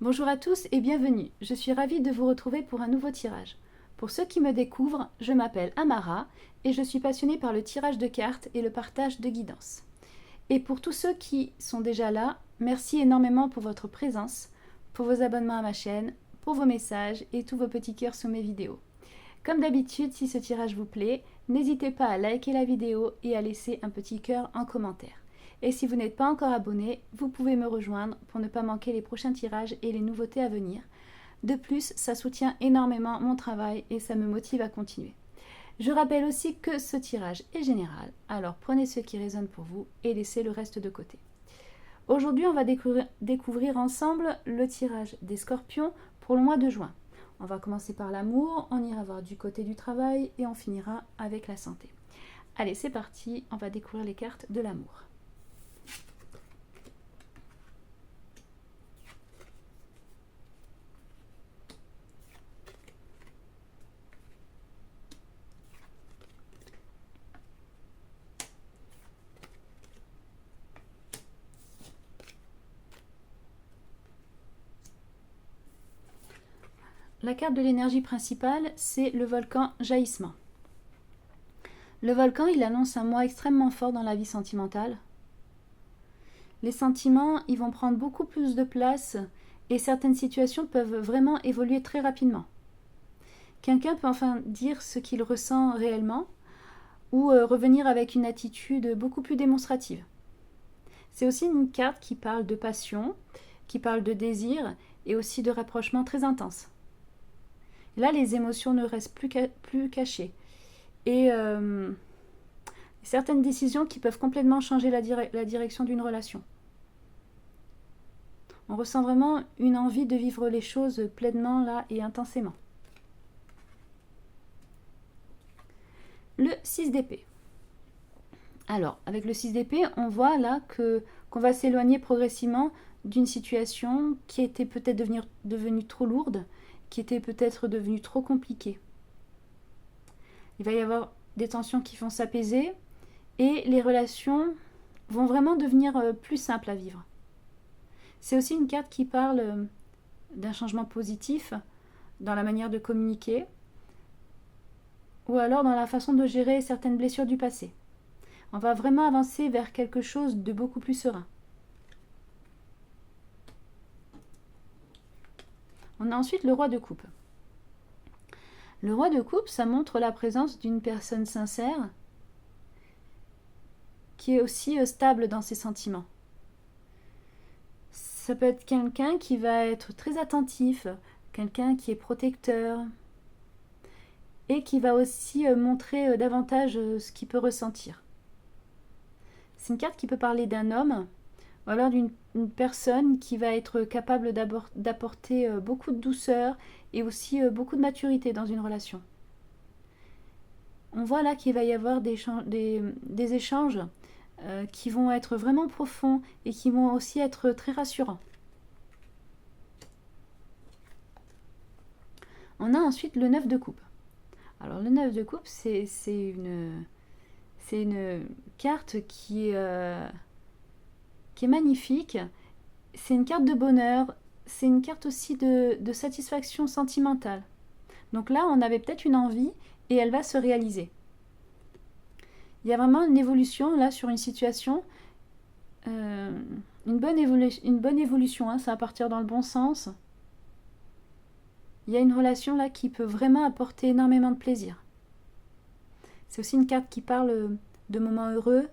Bonjour à tous et bienvenue. Je suis ravie de vous retrouver pour un nouveau tirage. Pour ceux qui me découvrent, je m'appelle Amara et je suis passionnée par le tirage de cartes et le partage de guidance. Et pour tous ceux qui sont déjà là, merci énormément pour votre présence, pour vos abonnements à ma chaîne, pour vos messages et tous vos petits cœurs sous mes vidéos. Comme d'habitude, si ce tirage vous plaît, n'hésitez pas à liker la vidéo et à laisser un petit cœur en commentaire. Et si vous n'êtes pas encore abonné, vous pouvez me rejoindre pour ne pas manquer les prochains tirages et les nouveautés à venir. De plus, ça soutient énormément mon travail et ça me motive à continuer. Je rappelle aussi que ce tirage est général, alors prenez ce qui résonne pour vous et laissez le reste de côté. Aujourd'hui, on va découvrir ensemble le tirage des scorpions pour le mois de juin. On va commencer par l'amour, on ira voir du côté du travail et on finira avec la santé. Allez, c'est parti, on va découvrir les cartes de l'amour. La carte de l'énergie principale, c'est le volcan jaillissement. Le volcan, il annonce un mois extrêmement fort dans la vie sentimentale. Les sentiments, ils vont prendre beaucoup plus de place et certaines situations peuvent vraiment évoluer très rapidement. Quelqu'un peut enfin dire ce qu'il ressent réellement ou revenir avec une attitude beaucoup plus démonstrative. C'est aussi une carte qui parle de passion, qui parle de désir et aussi de rapprochement très intense. Là, les émotions ne restent plus cachées. Et certaines décisions qui peuvent complètement changer la direction d'une relation. On ressent vraiment une envie de vivre les choses pleinement là et intensément. Le 6 d'épée. Alors, avec le 6 d'épée, on voit là qu'on va s'éloigner progressivement d'une situation qui était peut-être devenue trop lourde, qui était peut-être devenue trop compliquée. Il va y avoir des tensions qui vont s'apaiser et les relations vont vraiment devenir plus simples à vivre. C'est aussi une carte qui parle d'un changement positif dans la manière de communiquer ou alors dans la façon de gérer certaines blessures du passé. On va vraiment avancer vers quelque chose de beaucoup plus serein. On a ensuite le roi de coupe. Le roi de coupe, ça montre la présence d'une personne sincère qui est aussi stable dans ses sentiments. Ça peut être quelqu'un qui va être très attentif, quelqu'un qui est protecteur et qui va aussi montrer davantage ce qu'il peut ressentir. C'est une carte qui peut parler d'un homme ou alors d'une personne qui va être capable d'apporter beaucoup de douceur et aussi beaucoup de maturité dans une relation. On voit là qu'il va y avoir des échanges qui vont être vraiment profonds et qui vont aussi être très rassurants. On a ensuite le 9 de coupe. Alors le 9 de coupe, c'est une carte qui est magnifique. C'est une carte de bonheur. C'est une carte aussi de satisfaction sentimentale. Donc là, on avait peut-être une envie et elle va se réaliser. Il y a vraiment une évolution là sur une situation. Une bonne évolution, hein, ça va partir dans le bon sens. Il y a une relation là qui peut vraiment apporter énormément de plaisir. C'est aussi une carte qui parle de moments heureux,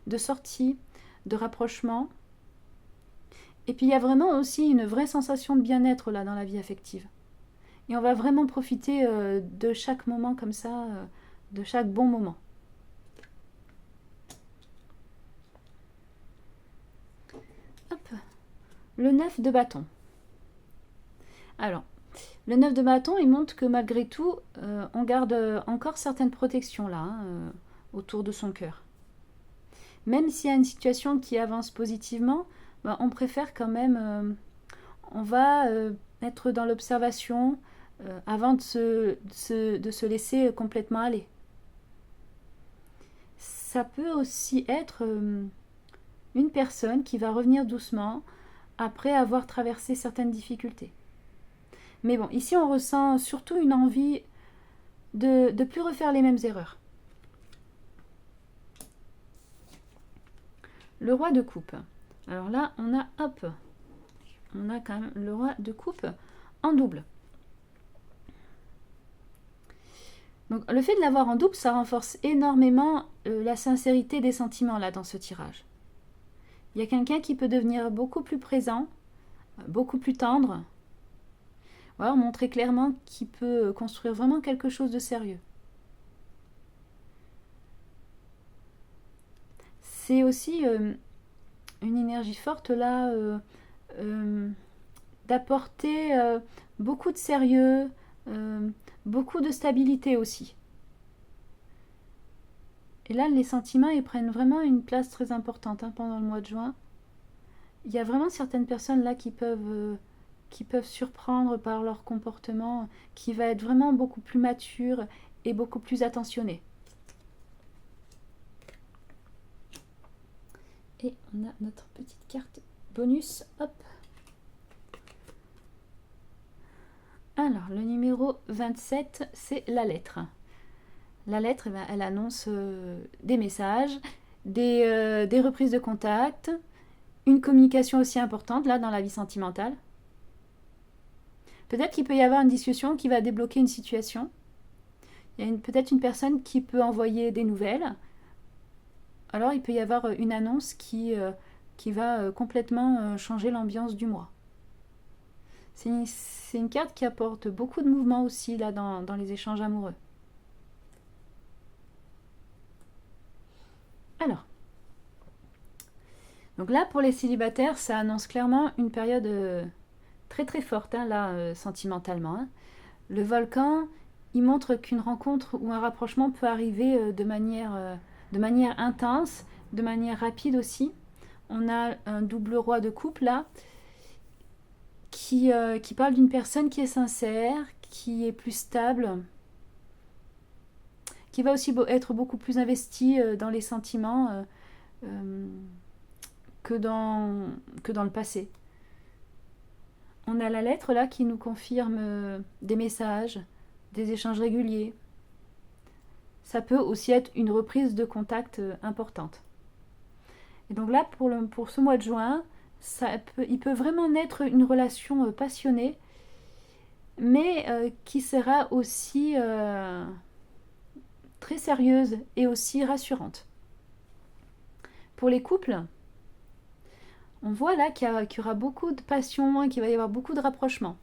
de sorties, de rapprochement. Et puis il y a vraiment aussi une vraie sensation de bien-être là dans la vie affective. Et on va vraiment profiter de chaque moment comme ça, de chaque bon moment. Hop. Le 9 de bâton. Alors, le 9 de bâton, il montre que malgré tout, on garde encore certaines protections là, autour de son cœur. Même s'il y a une situation qui avance positivement, on préfère quand même, on va être dans l'observation avant de se laisser complètement aller. Ça peut aussi être une personne qui va revenir doucement après avoir traversé certaines difficultés. Mais bon, ici on ressent surtout une envie de ne plus refaire les mêmes erreurs. Le roi de coupe. Alors là, on a quand même le roi de coupe en double. Donc le fait de l'avoir en double, ça renforce énormément la sincérité des sentiments là dans ce tirage. Il y a quelqu'un qui peut devenir beaucoup plus présent, beaucoup plus tendre. Voilà, montrer clairement qu'il peut construire vraiment quelque chose de sérieux. C'est aussi une énergie forte là d'apporter beaucoup de sérieux, beaucoup de stabilité aussi. Et là, les sentiments, ils prennent vraiment une place très importante pendant le mois de juin. Il y a vraiment certaines personnes là qui peuvent surprendre par leur comportement, qui va être vraiment beaucoup plus mature et beaucoup plus attentionné. Et on a notre petite carte bonus. Hop. Alors, le numéro 27, c'est la lettre. La lettre, elle annonce des messages, des reprises de contact, une communication aussi importante là dans la vie sentimentale. Peut-être qu'il peut y avoir une discussion qui va débloquer une situation. Il y a peut-être une personne qui peut envoyer des nouvelles. Alors il peut y avoir une annonce qui va complètement changer l'ambiance du mois. C'est une carte qui apporte beaucoup de mouvement aussi là dans les échanges amoureux. Alors, donc là pour les célibataires, ça annonce clairement une période très très forte là sentimentalement. Le volcan, il montre qu'une rencontre ou un rapprochement peut arriver de manière intense, de manière rapide aussi. On a un double roi de coupe là qui parle d'une personne qui est sincère, qui est plus stable, qui va aussi être beaucoup plus investie dans les sentiments que dans le passé. On a la lettre là qui nous confirme des messages, des échanges réguliers. Ça peut aussi être une reprise de contact importante. Et donc là, pour ce mois de juin, il peut vraiment naître une relation passionnée, mais qui sera aussi très sérieuse et aussi rassurante. Pour les couples, on voit là qu'il y aura beaucoup de passion et qu'il va y avoir beaucoup de rapprochement.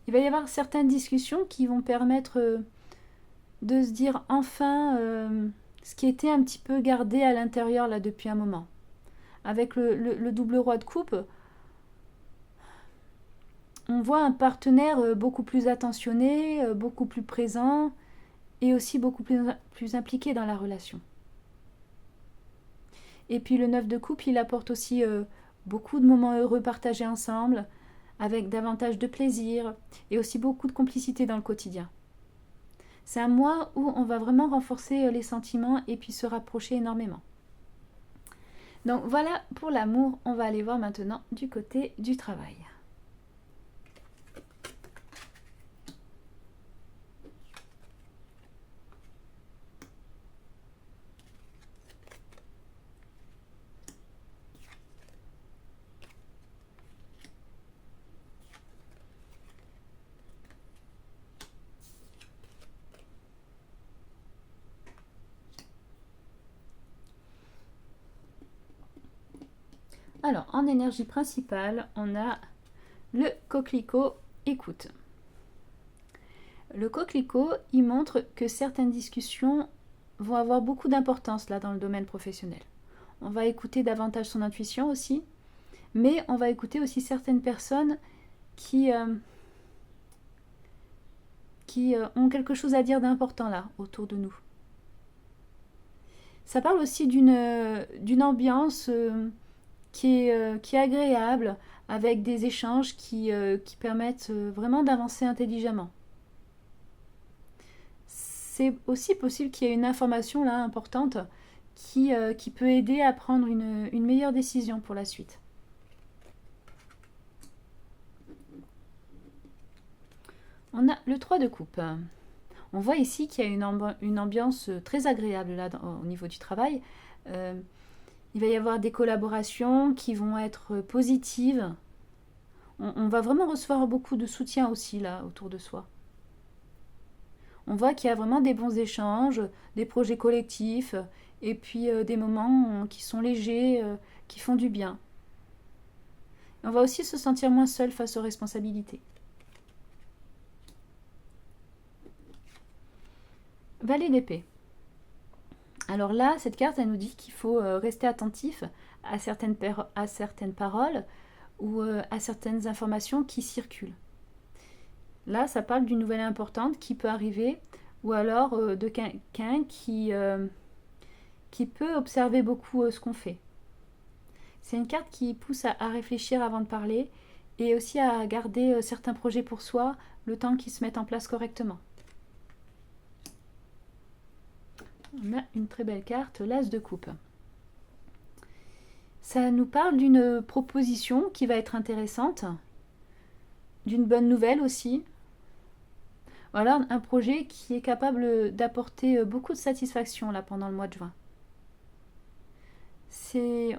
Il va y avoir certaines discussions qui vont permettre de se dire enfin ce qui était un petit peu gardé à l'intérieur là depuis un moment. Avec le double roi de coupe, on voit un partenaire beaucoup plus attentionné, beaucoup plus présent et aussi beaucoup plus impliqué dans la relation. Et puis le 9 de coupe, il apporte aussi beaucoup de moments heureux partagés ensemble, avec davantage de plaisir et aussi beaucoup de complicité dans le quotidien. C'est un mois où on va vraiment renforcer les sentiments et puis se rapprocher énormément. Donc voilà pour l'amour, on va aller voir maintenant du côté du travail. Alors, en énergie principale, on a le coquelicot écoute. Le coquelicot, il montre que certaines discussions vont avoir beaucoup d'importance là dans le domaine professionnel. On va écouter davantage son intuition aussi, mais on va écouter aussi certaines personnes qui ont quelque chose à dire d'important là autour de nous. Ça parle aussi d'une ambiance qui est agréable, avec des échanges qui permettent vraiment d'avancer intelligemment. C'est aussi possible qu'il y ait une information là importante qui peut aider à prendre une meilleure décision pour la suite. On a le 3 de coupe. On voit ici qu'il y a une ambiance très agréable là au niveau du travail. Il va y avoir des collaborations qui vont être positives. On va vraiment recevoir beaucoup de soutien aussi là autour de soi. On voit qu'il y a vraiment des bons échanges, des projets collectifs et puis des moments qui sont légers, qui font du bien. Et on va aussi se sentir moins seul face aux responsabilités. Valet d'épée. Alors là, cette carte, elle nous dit qu'il faut rester attentif à certaines paroles ou à certaines informations qui circulent. Là, ça parle d'une nouvelle importante qui peut arriver, ou alors de quelqu'un qui peut observer beaucoup ce qu'on fait. C'est une carte qui pousse à réfléchir avant de parler et aussi à garder certains projets pour soi le temps qu'ils se mettent en place correctement. On a une très belle carte, l'As de coupe. Ça nous parle d'une proposition qui va être intéressante, d'une bonne nouvelle aussi. Voilà un projet qui est capable d'apporter beaucoup de satisfaction là pendant le mois de juin.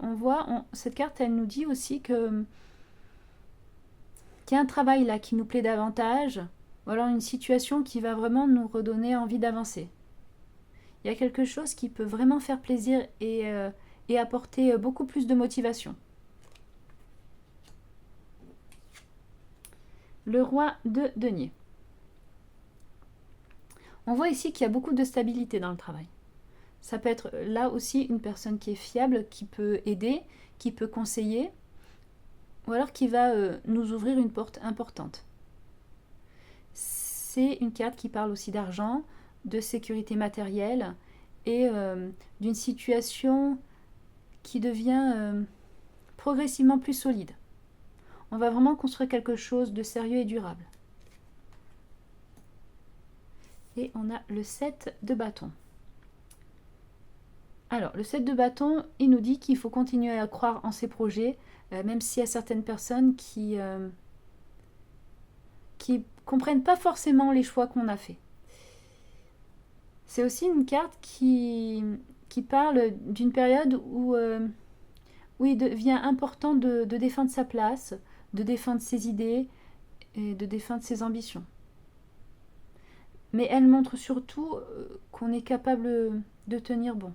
On voit, cette carte, elle nous dit aussi qu'il y a un travail là qui nous plaît davantage, ou alors une situation qui va vraiment nous redonner envie d'avancer. Il y a quelque chose qui peut vraiment faire plaisir et apporter beaucoup plus de motivation. Le roi de denier. On voit ici qu'il y a beaucoup de stabilité dans le travail. Ça peut être là aussi une personne qui est fiable, qui peut aider, qui peut conseiller, ou alors qui va nous ouvrir une porte importante. C'est une carte qui parle aussi d'argent, de sécurité matérielle et d'une situation qui devient progressivement plus solide. On va vraiment construire quelque chose de sérieux et durable. Et on a le 7 de bâton. Alors, le 7 de bâton, il nous dit qu'il faut continuer à croire en ses projets, même s'il y a certaines personnes qui comprennent pas forcément les choix qu'on a faits. C'est aussi une carte qui parle d'une période où il devient important de défendre sa place, de défendre ses idées et de défendre ses ambitions. Mais elle montre surtout qu'on est capable de tenir bon.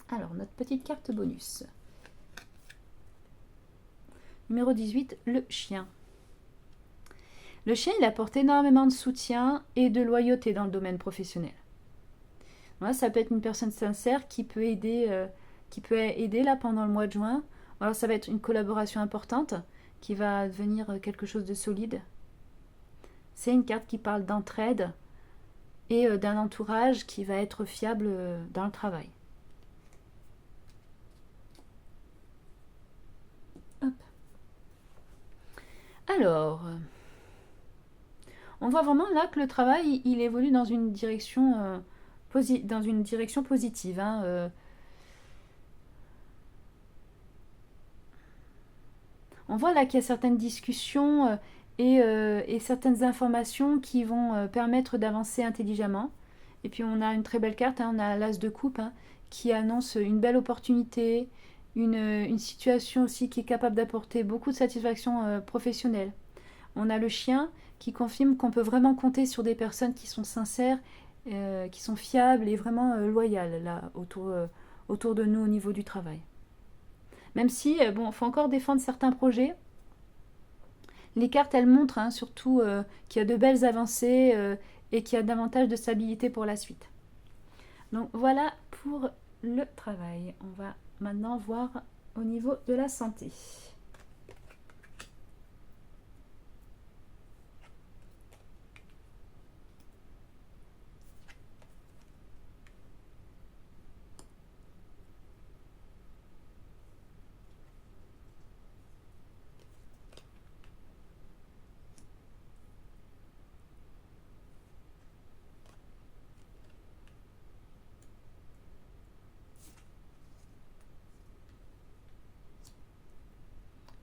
Alors, notre petite carte bonus. Numéro 18, le chien. Le chien, il apporte énormément de soutien et de loyauté dans le domaine professionnel. Voilà, ça peut être une personne sincère qui peut aider là pendant le mois de juin. Alors, ça va être une collaboration importante qui va devenir quelque chose de solide. C'est une carte qui parle d'entraide et d'un entourage qui va être fiable dans le travail. Hop. Alors, on voit vraiment là que le travail, il évolue dans une direction, positive. On voit là qu'il y a certaines discussions et certaines informations qui vont permettre d'avancer intelligemment. Et puis on a une très belle carte, on a l'As de coupe qui annonce une belle opportunité, une situation aussi qui est capable d'apporter beaucoup de satisfaction professionnelle. On a le chien qui confirme qu'on peut vraiment compter sur des personnes qui sont sincères, qui sont fiables et vraiment loyales là, autour de nous au niveau du travail. Même si, il faut encore défendre certains projets. Les cartes, elles montrent surtout qu'il y a de belles avancées et qu'il y a davantage de stabilité pour la suite. Donc voilà pour le travail. On va maintenant voir au niveau de la santé.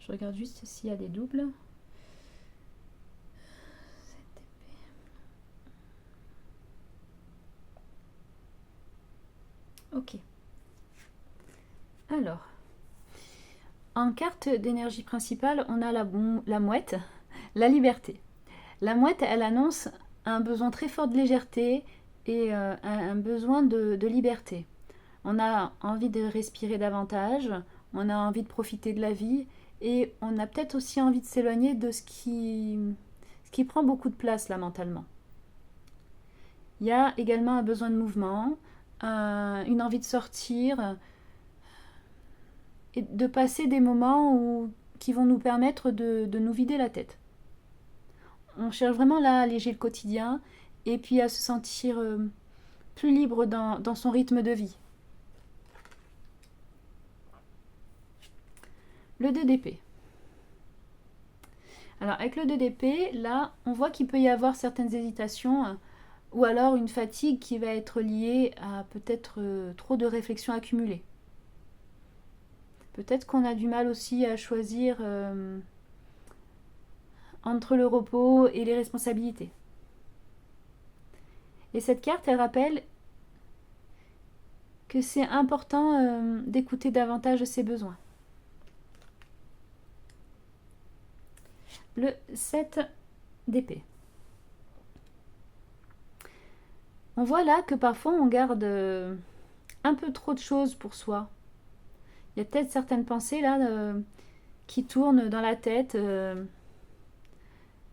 Je regarde juste s'il y a des doubles. Alors, en carte d'énergie principale, on a la mouette, la liberté. La mouette, elle annonce un besoin très fort de légèreté et un besoin de liberté. On a envie de respirer davantage, on a envie de profiter de la vie et on a peut-être aussi envie de s'éloigner de ce qui prend beaucoup de place là mentalement. Il y a également un besoin de mouvement, une envie de sortir et de passer des moments qui vont nous permettre de nous vider la tête. On cherche vraiment là à alléger le quotidien et puis à se sentir plus libre dans son rythme de vie. Le 2 d'épée. Alors avec le 2 d'épée, là, on voit qu'il peut y avoir certaines hésitations ou alors une fatigue qui va être liée à peut-être trop de réflexions accumulées. Peut-être qu'on a du mal aussi à choisir entre le repos et les responsabilités. Et cette carte, elle rappelle que c'est important d'écouter davantage ses besoins. Le 7 d'épée. On voit là que parfois on garde un peu trop de choses pour soi. Il y a peut-être certaines pensées là qui tournent dans la tête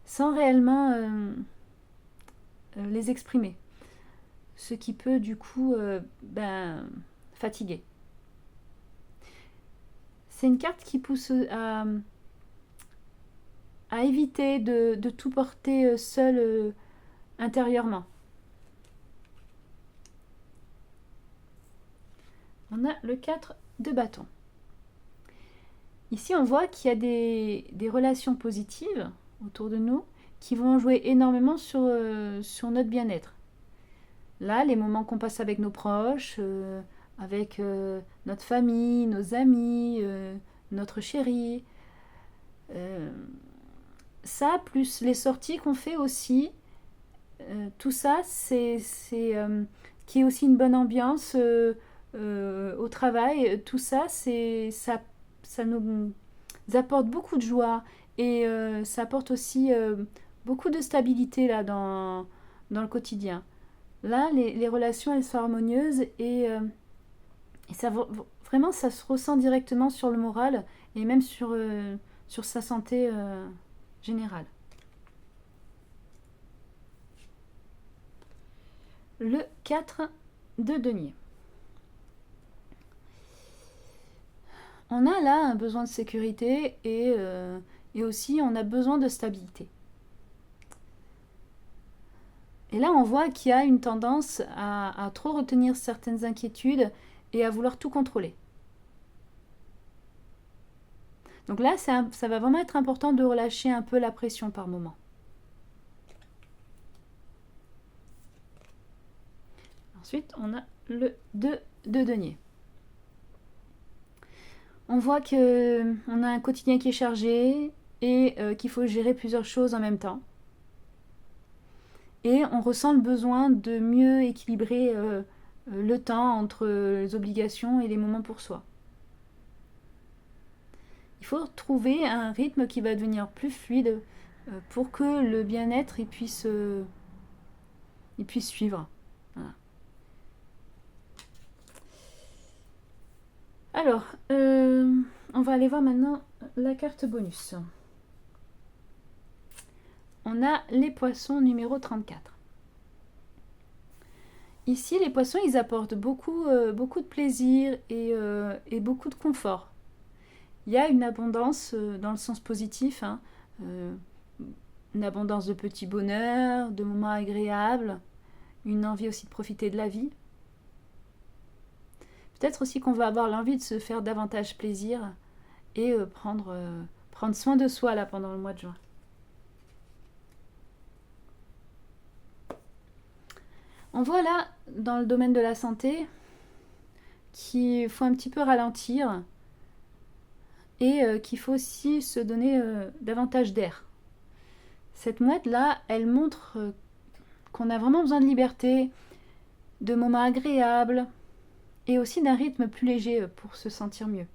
sans réellement les exprimer. Ce qui peut du coup fatiguer. C'est une carte qui pousse à éviter de tout porter seul intérieurement. On a le 4 de bâton. Ici, on voit qu'il y a des relations positives autour de nous qui vont jouer énormément sur notre bien-être. Là, les moments qu'on passe avec nos proches, avec notre famille, nos amis, notre chéri, ça, plus les sorties qu'on fait aussi, tout ça, c'est qui est aussi une bonne ambiance au travail. Tout ça, ça nous apporte beaucoup de joie et ça apporte aussi beaucoup de stabilité là dans le quotidien. Là, les relations, elles sont harmonieuses et ça, vraiment, ça se ressent directement sur le moral et même sur sa santé générale. Le 4 de denier. On a là un besoin de sécurité et aussi on a besoin de stabilité. Et là, on voit qu'il y a une tendance à trop retenir certaines inquiétudes et à vouloir tout contrôler. Donc là, ça va vraiment être important de relâcher un peu la pression par moment. Ensuite, on a le 2 de denier. On voit qu'on a un quotidien qui est chargé et qu'il faut gérer plusieurs choses en même temps. Et on ressent le besoin de mieux équilibrer le temps entre les obligations et les moments pour soi. Il faut trouver un rythme qui va devenir plus fluide pour que le bien-être il puisse suivre. Voilà. Alors, on va aller voir maintenant la carte bonus. On a les poissons numéro 34. Ici, les poissons, ils apportent beaucoup de plaisir et beaucoup de confort. Il y a une abondance dans le sens positif, hein, une abondance de petits bonheurs, de moments agréables, une envie aussi de profiter de la vie. Peut-être aussi qu'on va avoir l'envie de se faire davantage plaisir et prendre soin de soi là pendant le mois de juin. On voit là, dans le domaine de la santé, qu'il faut un petit peu ralentir et qu'il faut aussi se donner davantage d'air. Cette mouette-là, elle montre qu'on a vraiment besoin de liberté, de moments agréables, et aussi d'un rythme plus léger pour se sentir mieux.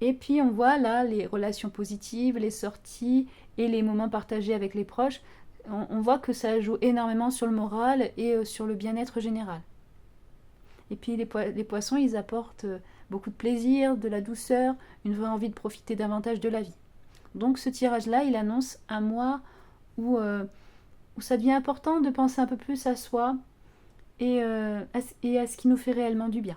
Et puis on voit là les relations positives, les sorties et les moments partagés avec les proches. On voit que ça joue énormément sur le moral et sur le bien-être général. Et puis les poissons, ils apportent beaucoup de plaisir, de la douceur, une vraie envie de profiter davantage de la vie. Donc ce tirage-là, il annonce un mois où ça devient important de penser un peu plus à soi et à ce qui nous fait réellement du bien.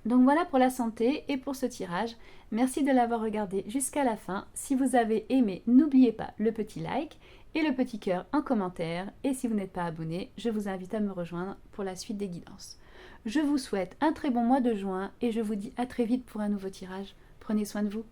Donc voilà pour la santé et pour ce tirage. Merci de l'avoir regardé jusqu'à la fin. Si vous avez aimé, n'oubliez pas le petit like et le petit cœur en commentaire. Et si vous n'êtes pas abonné, je vous invite à me rejoindre pour la suite des guidances. Je vous souhaite un très bon mois de juin et je vous dis à très vite pour un nouveau tirage. Prenez soin de vous.